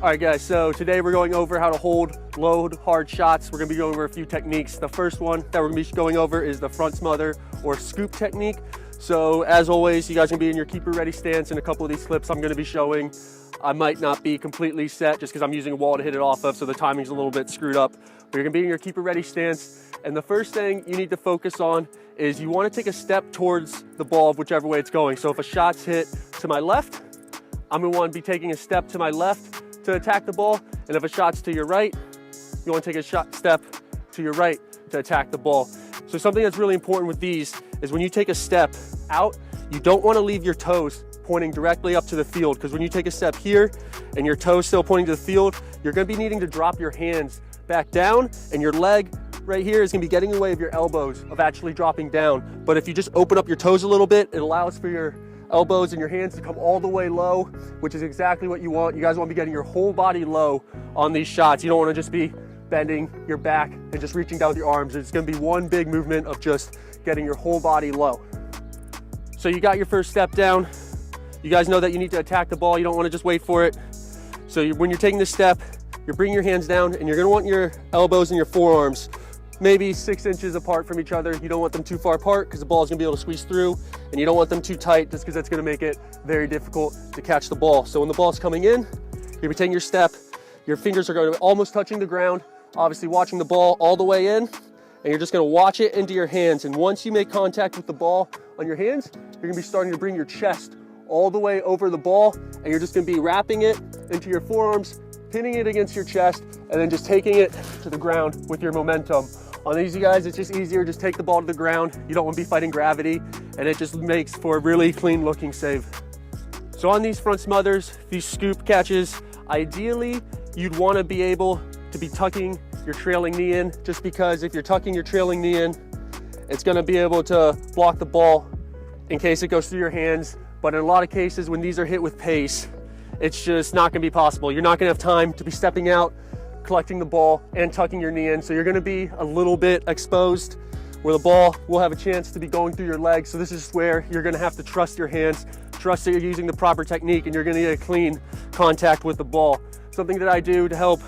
All right guys, so today we're going over how to hold, load hard shots. We're gonna be going over a few techniques. The first one that we're gonna be going over is the front smother or scoop technique. So as always, you guys are gonna be in your keeper ready stance. In a couple of these clips I'm gonna be showing, I might not be completely set just because I'm using a wall to hit it off of, so the timing's a little bit screwed up. But you're gonna be in your keeper ready stance. And the first thing you need to focus on is you wanna take a step towards the ball of whichever way it's going. So if a shot's hit to my left, I'm gonna wanna be taking a step to my left to attack the ball, and if a shot's to your right, you want to take a step to your right to attack the ball. So something that's really important with these is when you take a step out, you don't want to leave your toes pointing directly up to the field, because when you take a step here and your toes still pointing to the field, you're going to be needing to drop your hands back down, and your leg right here is going to be getting in the way of your elbows of actually dropping down. But if you just open up your toes a little bit, it allows for your elbows and your hands to come all the way low, which is exactly what you want. You guys want to be getting your whole body low on these shots. You don't want to just be bending your back and just reaching down with your arms. It's going to be one big movement of just getting your whole body low. So you got your first step down. You guys know that you need to attack the ball. You don't want to just wait for it. So when you're taking this step, you're bringing your hands down, and you're going to want your elbows and your forearms maybe 6 inches apart from each other. You don't want them too far apart because the ball is going to be able to squeeze through, and you don't want them too tight just because that's going to make it very difficult to catch the ball. So when the ball's coming in, you're going to be taking your step, your fingers are going to be almost touching the ground, obviously watching the ball all the way in, and you're just going to watch it into your hands. And once you make contact with the ball on your hands, you're going to be starting to bring your chest all the way over the ball, and you're just going to be wrapping it into your forearms, pinning it against your chest, and then just taking it to the ground with your momentum. On these, you guys, it's just easier. Just take the ball to the ground. You don't want to be fighting gravity, and it just makes for a really clean looking save. So on these front smothers, these scoop catches, ideally you'd want to be able to be tucking your trailing knee in, just because if you're tucking your trailing knee in, it's going to be able to block the ball in case it goes through your hands. But in a lot of cases, when these are hit with pace, it's just not going to be possible. You're not going to have time to be stepping out, collecting the ball, and tucking your knee in. So you're going to be a little bit exposed where the ball will have a chance to be going through your legs. So this is where you're going to have to trust your hands, trust that you're using the proper technique, and you're going to get a clean contact with the ball. Something that I do to help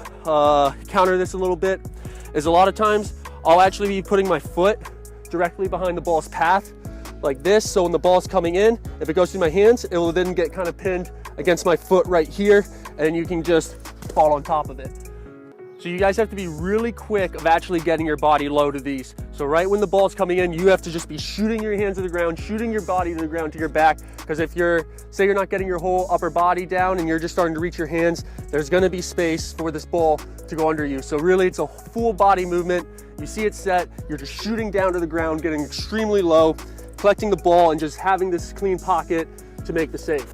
counter this a little bit is a lot of times I'll actually be putting my foot directly behind the ball's path like this. So when the ball's coming in, if it goes through my hands, it will then get kind of pinned against my foot right here, and you can just fall on top of it. So you guys have to be really quick of actually getting your body low to these. So right when the ball's coming in, you have to just be shooting your hands to the ground, shooting your body to the ground, to your back. Because if say you're not getting your whole upper body down and you're just starting to reach your hands, there's gonna be space for this ball to go under you. So really it's a full body movement. You see it set, you're just shooting down to the ground, getting extremely low, collecting the ball, and just having this clean pocket to make the save.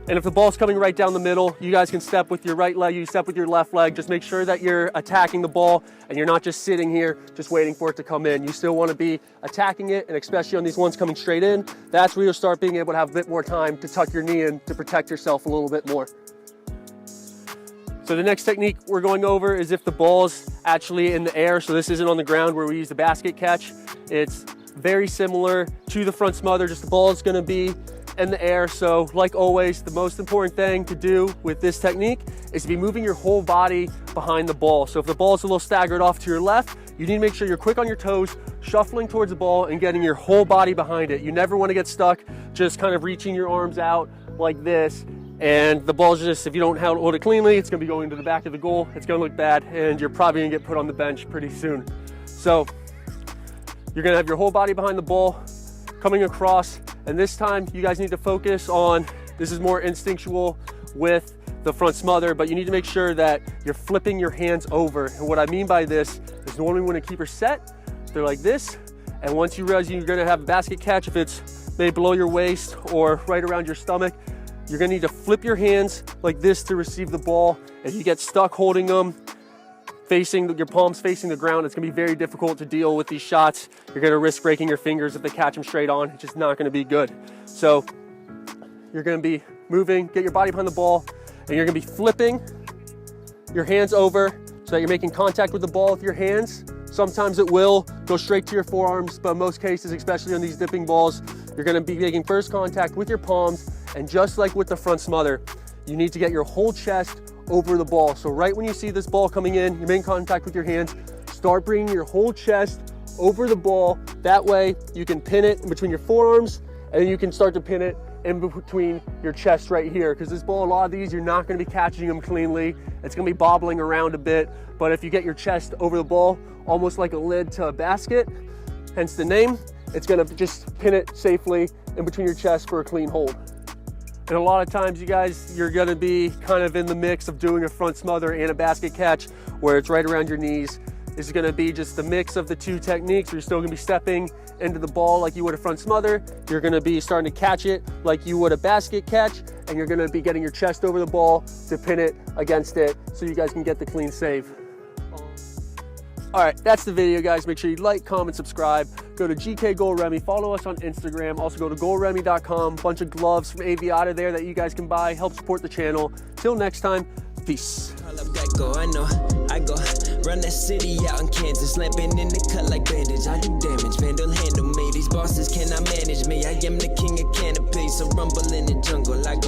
And if the ball's coming right down the middle, you guys can step with your right leg, you step with your left leg. Just make sure that you're attacking the ball and you're not just sitting here just waiting for it to come in. You still want to be attacking it, and especially on these ones coming straight in, that's where you'll start being able to have a bit more time to tuck your knee in to protect yourself a little bit more. So the next technique we're going over is if the ball's actually in the air. So this isn't on the ground where we use the basket catch. It's very similar to the front smother, just the ball is going to be in the air. So like always, the most important thing to do with this technique is to be moving your whole body behind the ball. So if the ball is a little staggered off to your left, you need to make sure you're quick on your toes, shuffling towards the ball and getting your whole body behind it. You never want to get stuck just kind of reaching your arms out like this, and the ball's just, if you don't hold it cleanly, it's going to be going to the back of the goal. It's going to look bad, and you're probably going to get put on the bench pretty soon. So you're going to have your whole body behind the ball coming across. And this time you guys need to focus on, this is more instinctual with the front smother, but you need to make sure that you're flipping your hands over. And what I mean by this is normally when a keeper's set, they're like this. And once you realize you're gonna have a basket catch, if it's maybe below your waist or right around your stomach, you're gonna need to flip your hands like this to receive the ball. If you get stuck holding them, your palms facing the ground, it's gonna be very difficult to deal with these shots. You're gonna risk breaking your fingers if they catch them straight on. It's just not gonna be good. So you're gonna be moving, get your body behind the ball, and you're gonna be flipping your hands over so that you're making contact with the ball with your hands. Sometimes it will go straight to your forearms, but in most cases, especially on these dipping balls, you're gonna be making first contact with your palms, and just like with the front smother, you need to get your whole chest over the ball. So right when you see this ball coming in, you make contact with your hands, start bringing your whole chest over the ball. That way you can pin it in between your forearms, and then you can start to pin it in between your chest right here. Because this ball, a lot of these, you're not gonna be catching them cleanly. It's gonna be bobbling around a bit, but if you get your chest over the ball, almost like a lid to a basket, hence the name, it's gonna just pin it safely in between your chest for a clean hold. And a lot of times, you guys, you're gonna be kind of in the mix of doing a front smother and a basket catch where it's right around your knees. This is gonna be just a mix of the two techniques. You're still gonna be stepping into the ball like you would a front smother. You're gonna be starting to catch it like you would a basket catch, and you're gonna be getting your chest over the ball to pin it against it so you guys can get the clean save. All right, that's the video, guys. Make sure you like, comment, subscribe. Go to GK Gold Remy. Follow us on Instagram. Also go to goldremy.com. Bunch of gloves from Aviata there that you guys can buy. Help support the channel. Till next time, peace. I go run that city out in Kansas, lamping in the cut like bandage. I do damage, Vandal handle me. These bosses cannot manage me. I am the king of canopy, so rumble in the jungle. I go